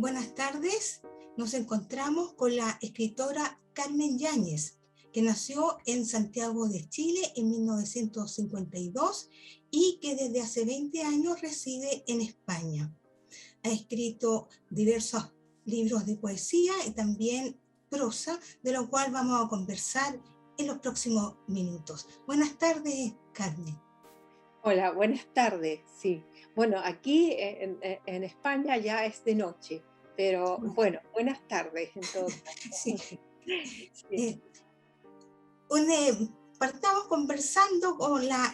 Buenas tardes. Nos encontramos con la escritora Carmen Yáñez, que nació en Santiago de Chile en 1952 y que desde hace 20 años reside en España. Ha escrito diversos libros de poesía y también prosa, de lo cual vamos a conversar en los próximos minutos. Buenas tardes, Carmen. Hola, buenas tardes. Sí, bueno, aquí en España ya es de noche, pero bueno, buenas tardes en todo Sí. caso. Sí. Eh, Partamos conversando con la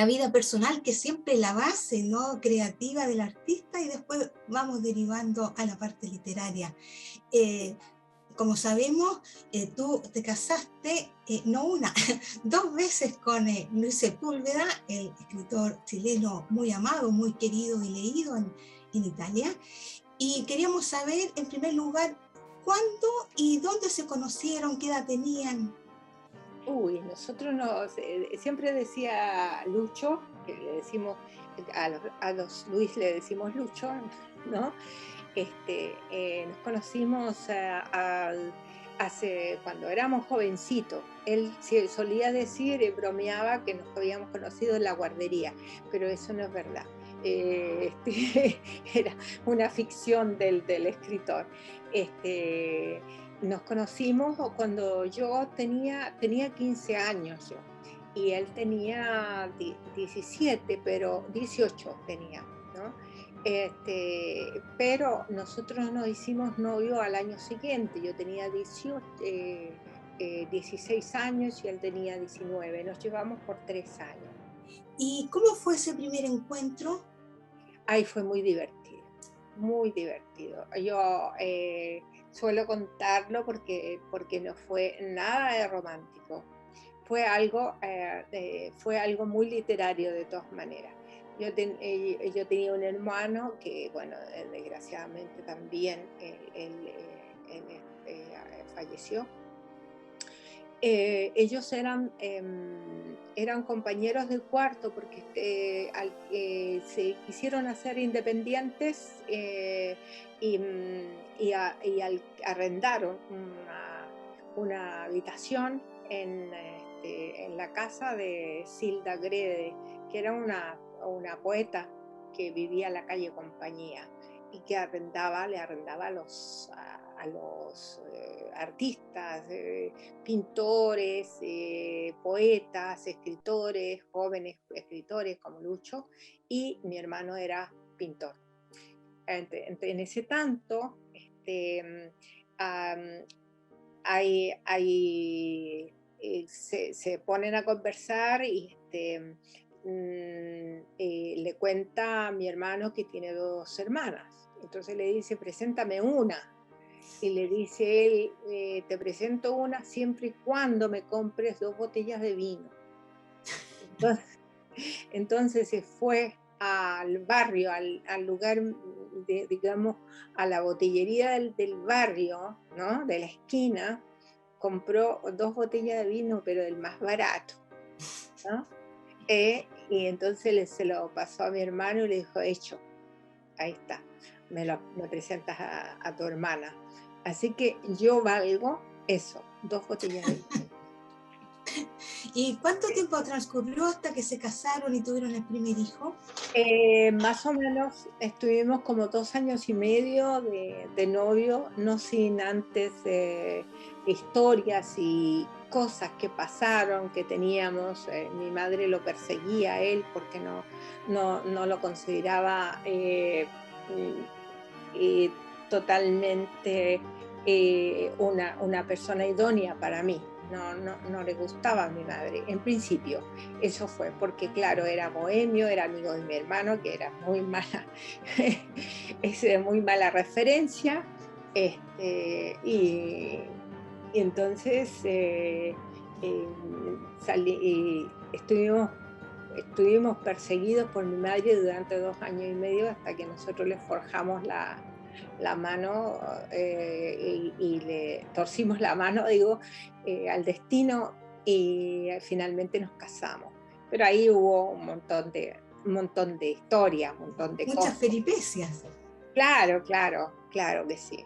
vida personal, que siempre es la base, ¿no?, creativa del artista, y después vamos derivando a la parte literaria. Como sabemos, tú te casaste, no una, dos veces con Luis Sepúlveda, el escritor chileno muy amado, muy querido y leído en Italia. Y queríamos saber, en primer lugar, cuándo y dónde se conocieron, qué edad tenían. Uy, nosotros siempre decía Lucho, que le decimos, a los Luis le decimos Lucho, ¿no? Nos conocimos cuando éramos jovencitos. Él solía decir, bromeaba que nos habíamos conocido en la guardería, pero eso no es verdad. Era una ficción del escritor. Nos conocimos cuando yo tenía 15 años yo, y él tenía 17, pero 18 tenía, ¿no? Pero nosotros nos hicimos novio al año siguiente. Yo tenía 16 años y él tenía 19. Nos llevamos por 3 años. ¿Y cómo fue ese primer encuentro? Ay, fue muy divertido, muy divertido. Yo suelo contarlo porque no fue nada de romántico. Fue algo muy literario de todas maneras. Yo tenía un hermano que, bueno, desgraciadamente también él falleció. Ellos eran compañeros del cuarto porque se quisieron hacer independientes, arrendaron una habitación en la casa de Silda Grede, que era una poeta que vivía en la calle Compañía y que le arrendaba a los artistas, pintores, poetas, escritores, jóvenes escritores como Lucho, y mi hermano era pintor. En ese tanto, am, se ponen a conversar y le cuenta a mi hermano que tiene dos hermanas. Entonces le dice, preséntame una. Y le dice él, te presento una siempre y cuando me compres 2 botellas de vino. Entonces, entonces se fue al barrio, al lugar, digamos, a la botillería del barrio, ¿no? De la esquina, compró 2 botellas de vino, pero del más barato, ¿no? Y entonces se lo pasó a mi hermano y le dijo, hecho, ahí está, me presentas a tu hermana. Así que yo valgo eso, 2 botellas de vino. ¿Y cuánto tiempo transcurrió hasta que se casaron y tuvieron el primer hijo? Más o menos estuvimos como 2 años y medio de novio, no sin antes historias y cosas que pasaron, que teníamos. Mi madre lo perseguía a él porque no lo consideraba totalmente una persona idónea para mí. No le gustaba a mi madre, en principio. Eso fue porque, claro, era bohemio, era amigo de mi hermano, que era muy mala, es de muy mala referencia. Y entonces estuvimos perseguidos por mi madre durante 2 años y medio hasta que nosotros le forjamos la mano y le torcimos la mano, digo, al destino, y finalmente nos casamos. Pero ahí hubo un montón de historias, un montón de Muchas cosas. peripecias. Claro, claro, claro que sí.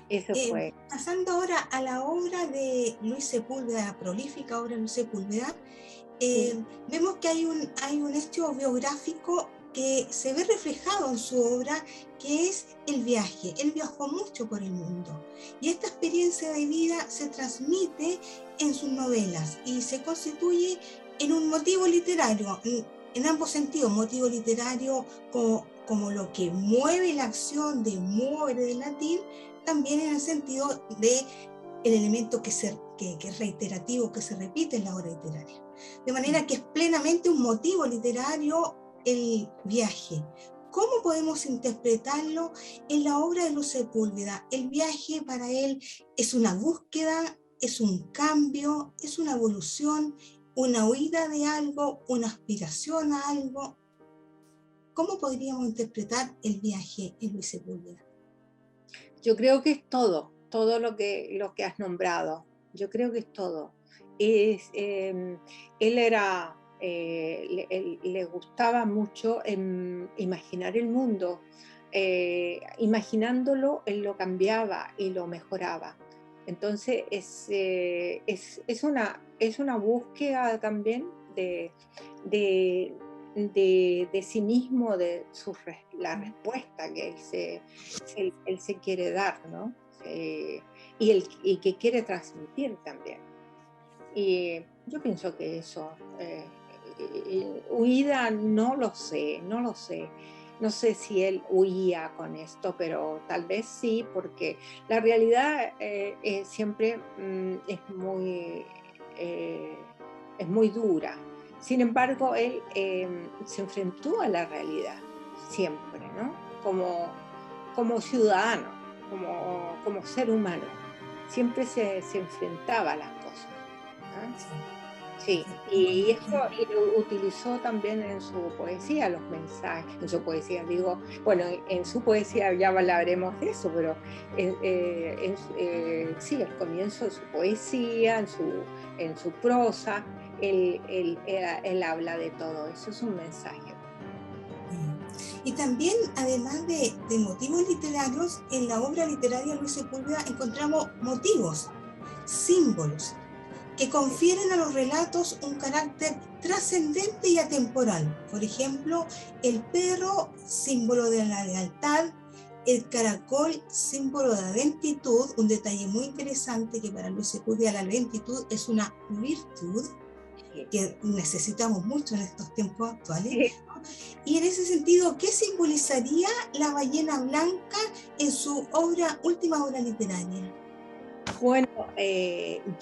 Eso fue. Pasando ahora a la obra de Luis Sepúlveda, la prolífica obra de Luis Sepúlveda, Sí. vemos que hay un hecho biográfico que se ve reflejado en su obra, que es el viaje. Él viajó mucho por el mundo y esta experiencia de vida se transmite en sus novelas y se constituye en un motivo literario, en ambos sentidos, motivo literario como lo que mueve la acción de mover del latín, también en el sentido de el elemento que es reiterativo, que se repite en la obra literaria. De manera que es plenamente un motivo literario el viaje. ¿Cómo podemos interpretarlo en la obra de Luis Sepúlveda? El viaje para él es una búsqueda, es un cambio, es una evolución, una huida de algo, una aspiración a algo. ¿Cómo podríamos interpretar el viaje en Luis Sepúlveda? Yo creo que es todo, todo lo que has nombrado. Yo creo que es todo. Él era, le gustaba mucho imaginar el mundo. Imaginándolo, él lo cambiaba y lo mejoraba. Entonces es una búsqueda también de, de sí mismo, de la respuesta que él se quiere dar, ¿no? Y que quiere transmitir también. Y yo pienso que eso, huida, no lo sé, no lo sé. No sé si él huía con esto, pero tal vez sí, porque la realidad siempre es muy dura. Sin embargo, él se enfrentó a la realidad siempre, ¿no? Como ciudadano, como ser humano. Siempre se enfrentaba a las cosas. ¿Ah? Sí, y eso y lo utilizó también en su poesía, los mensajes, en su poesía, digo, bueno, en su poesía ya hablaremos de eso, pero sí, al comienzo de su poesía, en su prosa, él habla de todo, eso es un mensaje. Y también, además de motivos literarios, en la obra literaria de Luis Sepúlveda encontramos motivos, símbolos, que confieren a los relatos un carácter trascendente y atemporal. Por ejemplo, el perro, símbolo de la lealtad; el caracol, símbolo de la lentitud, un detalle muy interesante que para Luis Sepúlveda la lentitud es una virtud que necesitamos mucho en estos tiempos actuales. Sí. Y en ese sentido, ¿qué simbolizaría la ballena blanca en su última obra literaria? Bueno,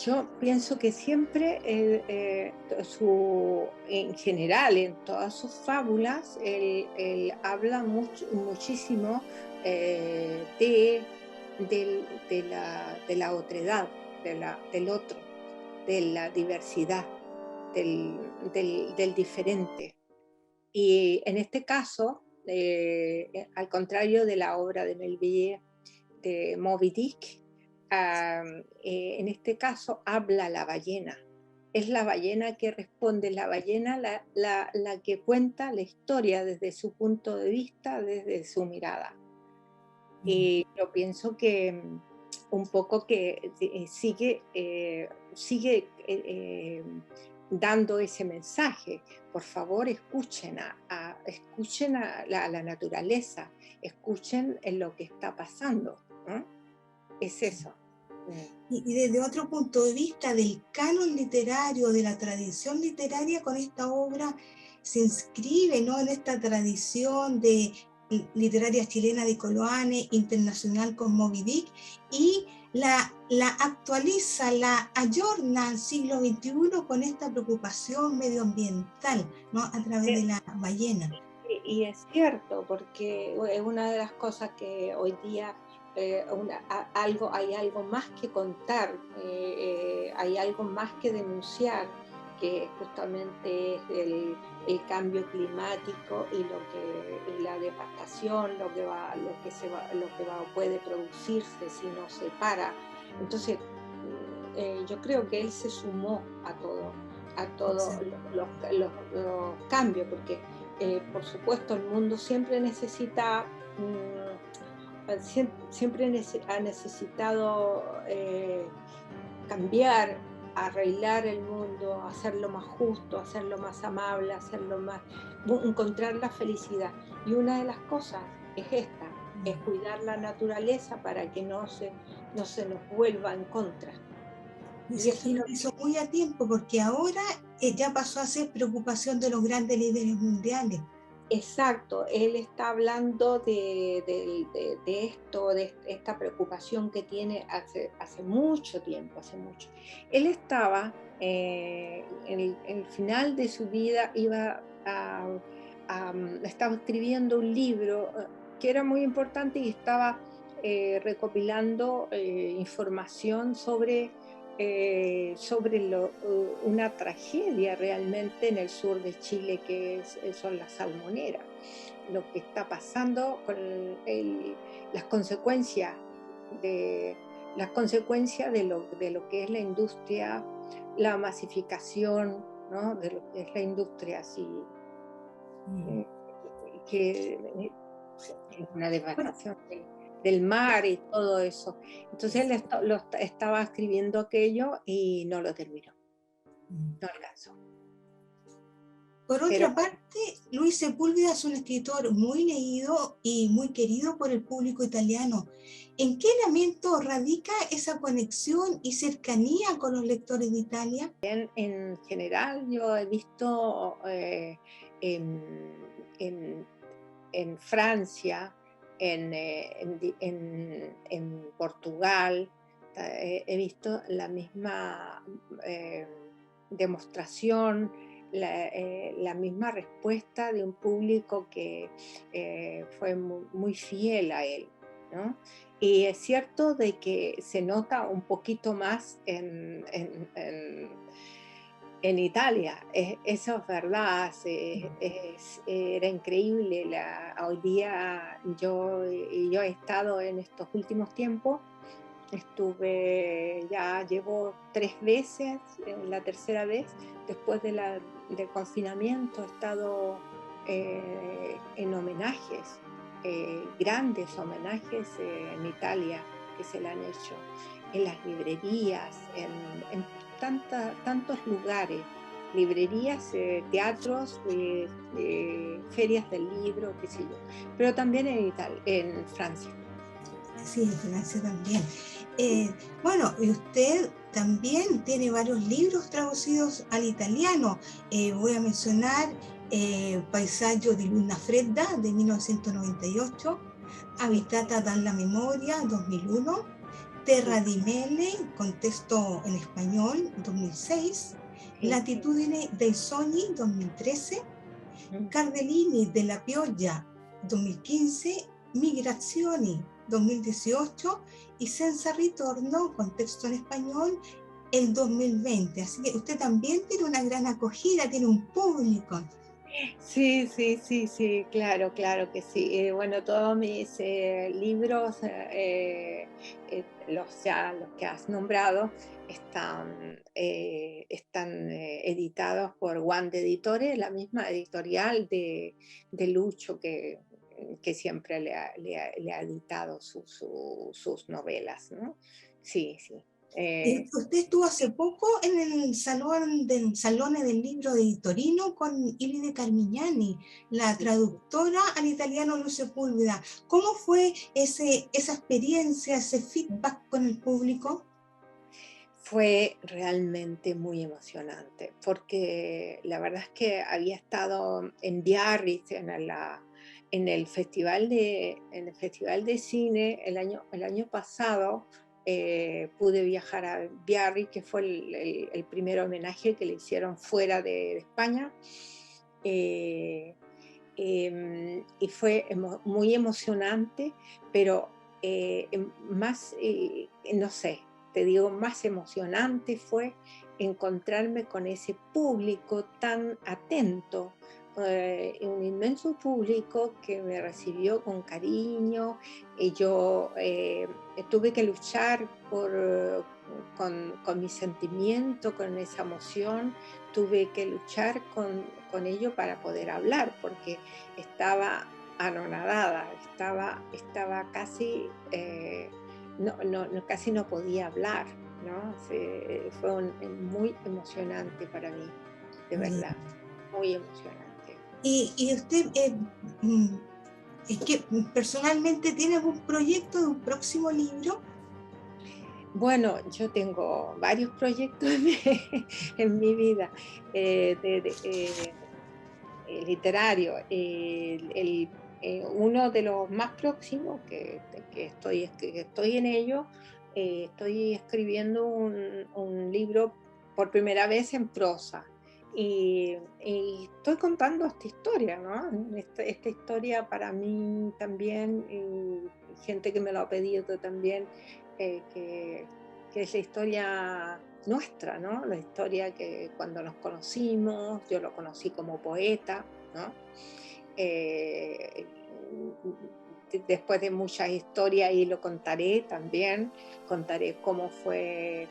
yo pienso que siempre en general, en todas sus fábulas, él habla muchísimo de la otredad, del otro, de la diversidad, del diferente. Y en este caso, al contrario de la obra de Melville de Moby Dick, en este caso habla la ballena. Es la ballena que responde, la ballena la que cuenta la historia desde su punto de vista, desde su mirada. Y yo pienso que un poco que sigue dando ese mensaje. Por favor, escuchen a la naturaleza, escuchen en lo que está pasando, ¿no? Es eso. Y desde otro punto de vista del canon literario, de la tradición literaria, con esta obra se inscribe, ¿no?, en esta tradición de literaria chilena de Coloane, internacional con Moby Dick, y la actualiza, la ayorna al siglo XXI con esta preocupación medioambiental, ¿no?, a través de la ballena. Y es cierto, porque es una de las cosas que hoy día hay algo más que contar, hay algo más que denunciar, que justamente es el cambio climático y la devastación, puede producirse si no se para. Entonces, yo creo que él se sumó a todos los cambios, porque por supuesto, el mundo siempre necesita siempre ha necesitado cambiar, arreglar el mundo, hacerlo más justo, hacerlo más amable, encontrar la felicidad. Y una de las cosas es esta, es cuidar la naturaleza para que no se nos vuelva en contra. Y Y sé eso que es lo lo que, hizo muy a tiempo, porque ahora ya pasó a ser preocupación de los grandes líderes mundiales. exacto, él está hablando de esto, de esta preocupación que tiene hace mucho tiempo, hace mucho. Él estaba, en el final de su vida, estaba escribiendo un libro que era muy importante y estaba recopilando información sobre una tragedia realmente en el sur de Chile, son las salmoneras, lo que está pasando con las consecuencias de lo que es la industria, la masificación, ¿no? De lo que es la industria, así, que es una Bueno, devastación del mar y todo eso. Entonces él estaba escribiendo aquello y no lo terminó, no alcanzó. por Pero otra parte, Luis Sepúlveda es un escritor muy leído y muy querido por el público italiano. ¿En qué elemento radica esa conexión y cercanía con los lectores de Italia? en general yo he visto en, en- en Francia, en Portugal, he visto la misma eh, demostración, la misma respuesta de un público que fue muy fiel a él, ¿no? Y es cierto de que se nota un poquito más en Italia. Eso es verdad, era increíble. Hoy día yo he estado en estos últimos tiempos, llevo 3 veces, la tercera vez, después del confinamiento, he estado en homenajes, grandes homenajes en Italia que se le han hecho, en las librerías, en tantos lugares, librerías, teatros, ferias del libro, qué sé yo, pero también en Francia. Sí, en Francia también. Bueno, y usted también tiene varios libros traducidos al italiano. Voy a mencionar Paesaggio di Luna Fredda de 1998, Habitata dalla Memoria 2001, Terra Sí, di Mele, con texto en español 2006, sí, sí. Latitudine dei Sogni 2013, Mm. Cardellini della Pioggia 2015, Migrazioni 2018 y Senza Ritorno con texto en español el 2020. Así que usted también tiene una gran acogida, tiene un público. Sí, sí, sí, sí, claro, claro que sí. Bueno, todos mis libros, los que has nombrado, están editados por Wanda Editores, la misma editorial de Lucho que siempre le ha editado sus novelas, ¿no? Sí, sí. Usted estuvo hace poco en el Salone del Libro de Torino con Ilide Carmignani, la Sí. traductora al italiano Luis Sepúlveda. ¿Cómo fue esa experiencia, ese feedback con el público? Fue realmente muy emocionante, porque la verdad es que había estado en Biarritz, en el festival de cine el año pasado. Pude viajar a Biarritz, que fue el primer homenaje que le hicieron fuera de España. Eh, y fue muy emocionante, pero no sé, te digo, más emocionante fue encontrarme con ese público tan atento, un inmenso público que me recibió con cariño. Y yo tuve que luchar con mi sentimiento, con esa emoción, tuve que luchar con ello para poder hablar, porque estaba anonadada, estaba casi, casi no podía hablar, ¿no? Fue muy emocionante para mí, de Bien. verdad, muy emocionante. Y usted, mm, es que personalmente tiene algún proyecto de un próximo libro. Bueno, yo tengo varios proyectos en mi vida, literario. Uno de los más próximos, que estoy en ello, estoy escribiendo un libro por primera vez en prosa. Y estoy contando esta historia, ¿no? Esta historia para mí también, y gente que me lo ha pedido también, eh, que, que es la historia nuestra, ¿no? La historia que cuando nos conocimos, yo lo conocí como poeta, ¿no? Eh, Después de muchas historias, y lo contaré también, contaré cómo fue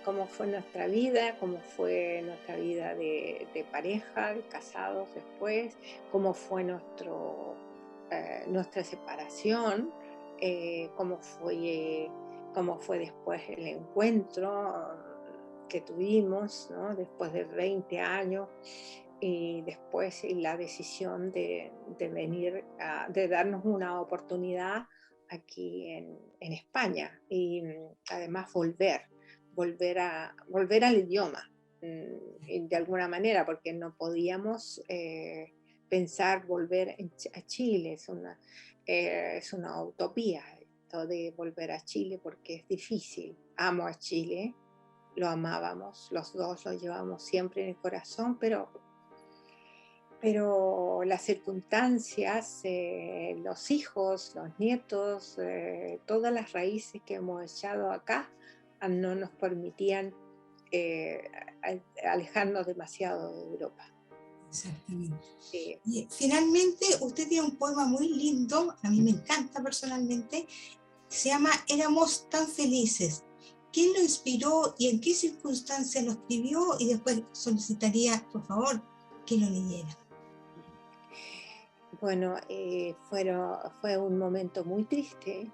nuestra vida de pareja, de casados después, cómo fue nuestra separación, cómo fue después el encuentro que tuvimos, ¿no? Después de 20 años, y después la decisión de venir, de darnos una oportunidad aquí en España, y además volver al idioma, y de alguna manera, porque no podíamos pensar volver a Chile, es una utopía esto de volver a Chile, porque es difícil. Amo a Chile, lo amábamos, los dos lo llevamos siempre en el corazón, pero las circunstancias, los hijos, los nietos, todas las raíces que hemos echado acá, no nos permitían eh, alejarnos demasiado de Europa. Exactamente. Sí. Y finalmente, usted tiene un poema muy lindo, a mí me encanta personalmente, se llama Éramos tan felices. ¿Quién lo inspiró y en qué circunstancias lo escribió? Y después solicitaría, por favor, que lo leyera. Bueno, fue un momento muy triste,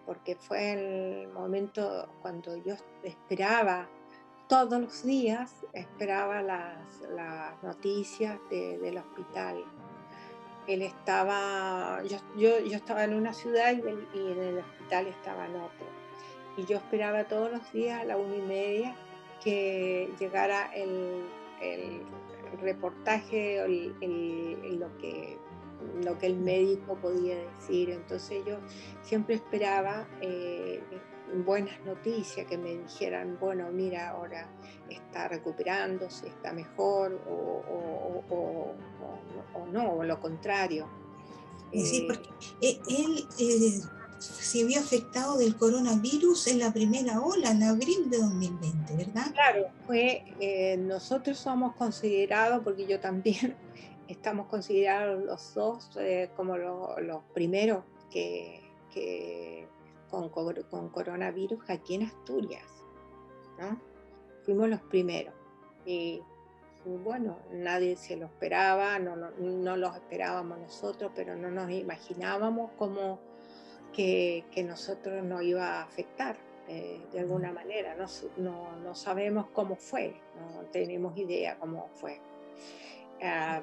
porque fue el momento cuando yo esperaba todos los días, esperaba las noticias del hospital. Yo estaba en una ciudad, y en el hospital estaba en otro. Y yo esperaba todos los días a la 1:30 que llegara el reportaje, lo que el médico podía decir. Entonces yo siempre esperaba buenas noticias, que me dijeran, bueno, mira, ahora está recuperándose, está mejor, o no, o lo contrario. Sí, Eh, porque él se vio afectado del coronavirus en la primera ola, en abril de 2020, ¿verdad? Claro, nosotros somos considerados, porque yo también, estamos considerados los dos como los primeros con coronavirus aquí en Asturias, ¿no? Fuimos los primeros. Y bueno, nadie se lo esperaba, no lo esperábamos nosotros, pero no nos imaginábamos que nosotros nos iba a afectar de alguna manera. No sabemos cómo fue, no tenemos idea cómo fue. Ah,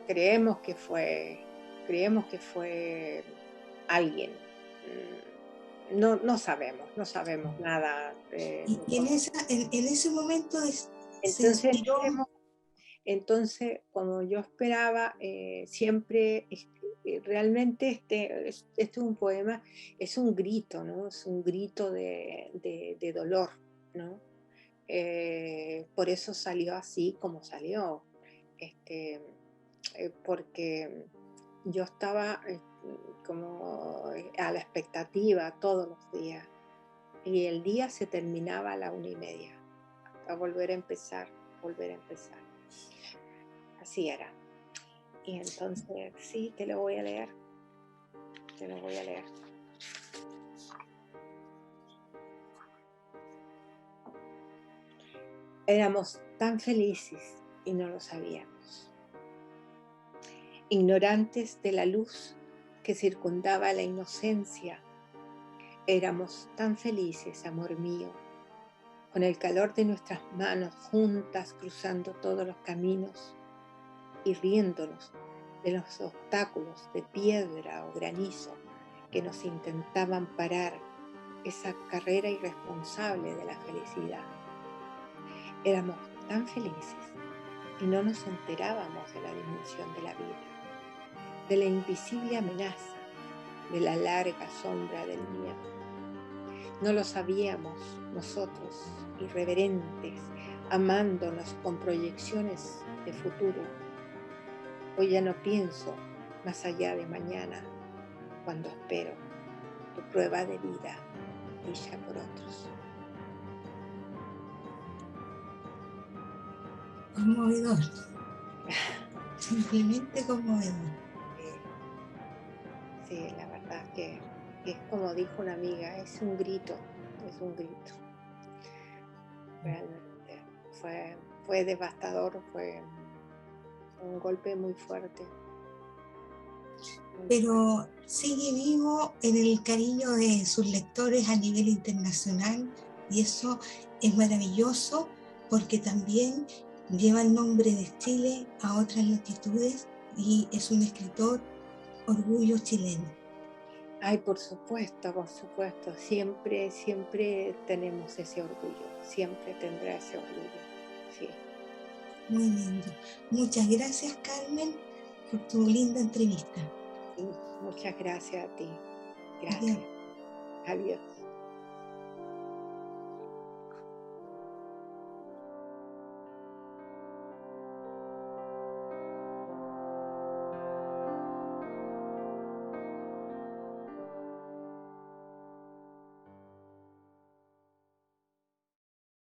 creemos que fue, creemos que fue alguien. No sabemos nada. Y en ese momento se Entonces, inspiró. entonces, como yo esperaba, siempre, realmente este es un poema, es un grito, ¿no? Es un grito de dolor, ¿no? Por eso salió así como salió, este, porque yo estaba como a la expectativa todos los días, y el día se terminaba a la 1:30, a volver a empezar, volver a empezar. Así era. Y entonces, sí, te lo voy a leer, te lo voy a leer. Éramos tan felices y no lo sabíamos, ignorantes de la luz que circundaba la inocencia. Éramos tan felices, amor mío, con el calor de nuestras manos juntas cruzando todos los caminos y riéndonos de los obstáculos de piedra o granizo que nos intentaban parar esa carrera irresponsable de la felicidad. Éramos tan felices y no nos enterábamos de la dimensión de la vida, de la invisible amenaza, de la larga sombra del miedo. No lo sabíamos nosotros, irreverentes, amándonos con proyecciones de futuro. Hoy ya no pienso más allá de mañana, cuando espero tu prueba de vida dicha por otros. Conmovedor, simplemente conmovedor. Sí, la verdad que es como dijo una amiga, es un grito. Realmente fue devastador, fue un golpe muy fuerte. Pero sigue vivo en el cariño de sus lectores a nivel internacional, y eso es maravilloso porque también lleva el nombre de Chile a otras latitudes y es un escritor orgullo chileno. Ay, por supuesto, siempre tenemos ese orgullo, siempre tendrá ese orgullo, sí. Muy lindo. Muchas gracias, Carmen, por tu linda entrevista. Sí, muchas gracias a ti. Adiós. Gracias. Adiós.